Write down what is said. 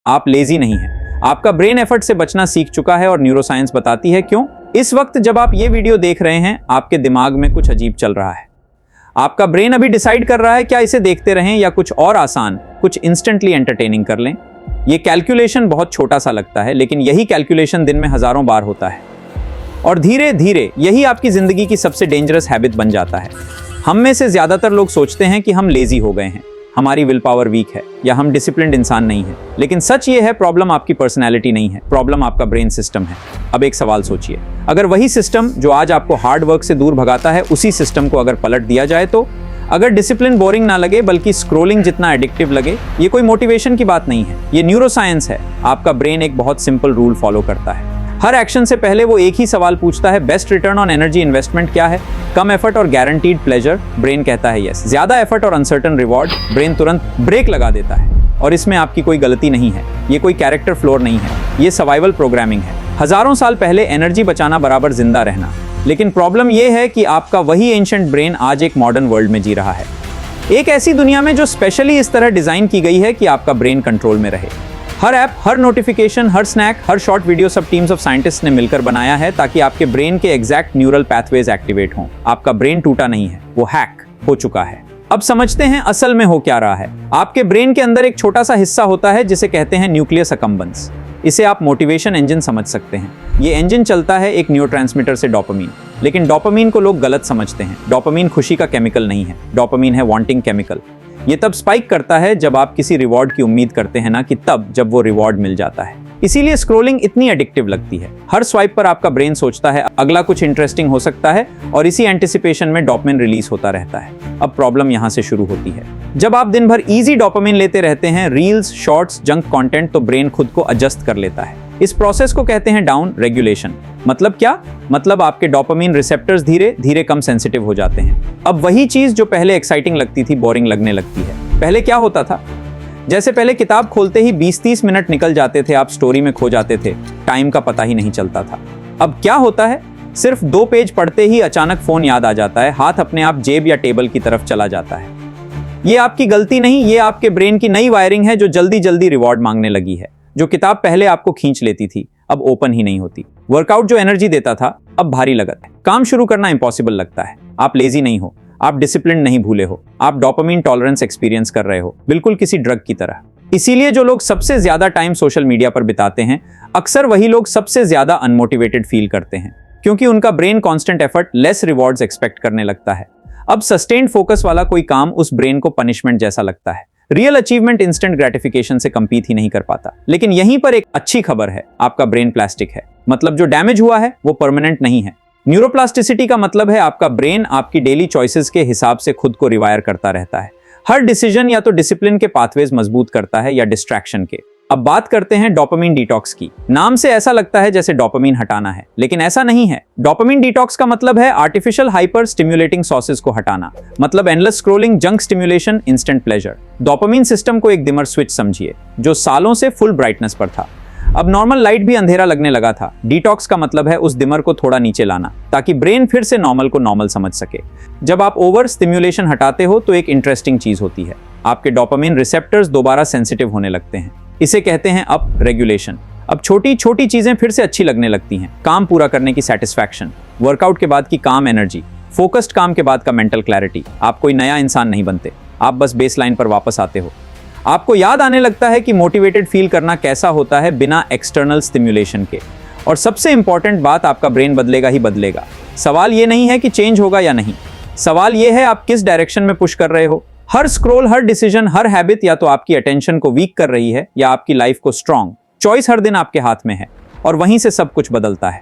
आप लेजी नहीं हैं। आपका ब्रेन एफर्ट से बचना सीख चुका है और न्यूरोसाइंस बताती है क्यों। इस वक्त जब आप ये वीडियो देख रहे हैं, आपके दिमाग में कुछ अजीब चल रहा है। आपका ब्रेन अभी डिसाइड कर रहा है क्या इसे देखते रहें या कुछ और आसान, कुछ इंस्टेंटली एंटरटेनिंग कर लें। ये कैलकुलेशन बहुत छोटा सा लगता है, लेकिन यही कैलकुलेशन दिन में हजारों बार होता है और धीरे धीरे यही आपकी जिंदगी की सबसे डेंजरस हैबिट बन जाता है। हम में से ज्यादातर लोग सोचते हैं कि हम लेजी हो गए हैं, हमारी विल पावर वीक है या हम डिसिप्लिन्ड इंसान नहीं है। लेकिन सच ये है, प्रॉब्लम आपकी पर्सनैलिटी नहीं है, प्रॉब्लम आपका ब्रेन सिस्टम है। अब एक सवाल सोचिए, अगर वही सिस्टम जो आज आपको हार्ड वर्क से दूर भगाता है, उसी सिस्टम को अगर पलट दिया जाए तो अगर डिसिप्लिन बोरिंग ना लगे बल्कि स्क्रोलिंग जितना एडिक्टिव लगे। ये कोई मोटिवेशन की बात नहीं है, ये न्यूरोसाइंस है। आपका ब्रेन एक बहुत सिंपल रूल फॉलो करता है। हर एक्शन से पहले वो एक ही सवाल पूछता है, best return on energy investment क्या है? कम एफर्ट और गारंटीड प्लेजर? ब्रेन कहता है यस। ज्यादा एफर्ट और अनसर्टन रिवॉर्ड? ब्रेन तुरंत ब्रेक लगा देता है। और इसमें आपकी कोई गलती नहीं है, ये कोई कैरेक्टर फ्लोर नहीं है, ये सर्वाइवल प्रोग्रामिंग है। हजारों साल पहले एनर्जी बचाना बराबर जिंदा रहना। लेकिन प्रॉब्लम यह है कि आपका वही एंशिएंट ब्रेन आज एक मॉडर्न वर्ल्ड में जी रहा है, एक ऐसी दुनिया में जो स्पेशली इस तरह डिजाइन की गई है कि आपका ब्रेन कंट्रोल में रहे। हर ऐप, हर नोटिफिकेशन, हर स्नैक, हर शॉर्ट वीडियो सब टीम्स ऑफ साइंटिस्ट ने मिलकर बनाया है ताकि आपके ब्रेन के एग्जैक्ट न्यूरल पैथवेज एक्टिवेट हों। आपका ब्रेन टूटा नहीं है, वो हैक हो चुका है। अब समझते हैं असल में हो क्या रहा है। आपके ब्रेन के अंदर एक छोटा सा हिस्सा होता है जिसे कहते हैं न्यूक्लियस अकम्बेंस। इसे आप मोटिवेशन इंजन समझ सकते हैं। ये इंजन चलता है एक न्यूरोट्रांसमीटर से, डोपामीन। लेकिन डोपामीन को लोग गलत समझते हैं। डोपामीन खुशी का केमिकल नहीं है, डोपामीन है वांटिंग केमिकल। ये तब स्पाइक करता है जब आप किसी रिवॉर्ड की उम्मीद करते हैं ना कि तब जब वो रिवॉर्ड मिल जाता है। इसीलिए स्क्रोलिंग इतनी एडिक्टिव लगती है। हर स्वाइप पर आपका ब्रेन सोचता है अगला कुछ इंटरेस्टिंग हो सकता है और इसी एंटिसिपेशन में डोपामिन रिलीज होता रहता है। अब प्रॉब्लम यहाँ से शुरू होती है। जब आप दिन भर इजी डोपामिन लेते रहते हैं, रील्स, शॉर्ट्स, जंक कंटेंट, तो ब्रेन खुद को एडजस्ट कर लेता है। इस प्रोसेस को कहते हैं डाउन रेगुलेशन। मतलब क्या? मतलब आपके डोपामिन रिसेप्टर्स धीरे धीरे कम सेंसिटिव हो जाते हैं। अब वही चीज जो पहले एक्साइटिंग लगती थी, बोरिंग लगने लगती है। पहले क्या होता था? जैसे पहले किताब खोलते ही 20-30 मिनट निकल जाते थे, आप स्टोरी में खो जाते थे, टाइम का पता ही नहीं चलता था। अब क्या होता है? सिर्फ 2 पेज पढ़ते ही अचानक फोन याद आ जाता है, हाथ अपने आप जेब या टेबल की तरफ चला जाता है। ये आपकी गलती नहीं, ये आपके ब्रेन की नई वायरिंग है जो जल्दी जल्दी रिवॉर्ड मांगने लगी है। जो किताब पहले आपको खींच लेती थी, अब ओपन ही नहीं होती। वर्कआउट जो एनर्जी देता था, अब भारी लगत है। काम शुरू करना इंपॉसिबल लगता है। आप लेजी नहीं हो, आप डिसिप्लिन नहीं भूले हो, आप डोपामिन टॉलरेंस एक्सपीरियंस कर रहे हो, बिल्कुल किसी ड्रग की तरह। इसीलिए जो लोग सबसे ज्यादा टाइम सोशल मीडिया पर बिताते हैं, अक्सर वही लोग सबसे ज्यादा अनमोटिवेटेड फील करते हैं, क्योंकि उनका brain constant effort, less rewards expect करने लगता है। अब सस्टेन्ड फोकस वाला कोई काम उस ब्रेन को पनिशमेंट जैसा लगता है। रियल अचीवमेंट इंस्टेंट ग्रेटिफिकेशन से कंपीट ही नहीं कर पाता। लेकिन यहीं पर एक अच्छी खबर है, आपका ब्रेन प्लास्टिक है। मतलब जो डैमेज हुआ है वो परमानेंट नहीं है। न्यूरोप्लास्टिसिटी का मतलब है आपका ब्रेन आपकी डेली चॉइसेस के हिसाब से खुद को रिवायर करता रहता है। हर डिसीजन या तो डिसिप्लिन के पाथवेज मजबूत करता है या डिस्ट्रैक्शन के। अब बात करते हैं डोपामिन डिटॉक्स की। नाम से ऐसा लगता है जैसे डोपामिन हटाना है, लेकिन ऐसा नहीं है। डोपामिन डिटॉक्स का मतलब है आर्टिफिशियल हाइपर स्टिम्युलेटिंग सोर्सेज को हटाना। मतलब endless scrolling, junk stimulation, instant pleasure. Dopamine system को एक डिमर स्विच समझिए, जो सालों से फुल ब्राइटनेस पर था। अब नॉर्मल लाइट भी अंधेरा लगने लगा था। डिटॉक्स का मतलब है उस डिमर को थोड़ा नीचे लाना, ताकि ब्रेन फिर से नॉर्मल को नॉर्मल समझ सके। जब आप ओवर स्टिम्युलेशन हटाते हो तो एक इंटरेस्टिंग चीज होती है, आपके डोपामिन रिसेप्टर्स दोबारा सेंसिटिव होने लगते हैं। इसे कहते हैं अप रेगुलेशन। अब छोटी छोटी चीजें फिर से अच्छी लगने लगती हैं। काम पूरा करने की सेटिस्फैक्शन, वर्कआउट के बाद की काम एनर्जी, फोकस्ड काम के बाद का मेंटल क्लैरिटी। आप कोई नया इंसान नहीं बनते, आप बस बेसलाइन पर वापस आते हो। आपको याद आने लगता है कि मोटिवेटेड फील करना कैसा होता है बिना एक्सटर्नल स्टिम्युलेशन के। और सबसे इंपॉर्टेंट बात, आपका ब्रेन बदलेगा ही बदलेगा। सवाल ये नहीं है कि चेंज होगा या नहीं, सवाल ये है आप किस डायरेक्शन में पुश कर रहे हो। हर स्क्रोल, हर डिसीजन, हर हैबिट या तो आपकी अटेंशन को वीक कर रही है या आपकी लाइफ को स्ट्रॉन्ग। चॉइस हर दिन आपके हाथ में है और वहीं से सब कुछ बदलता है।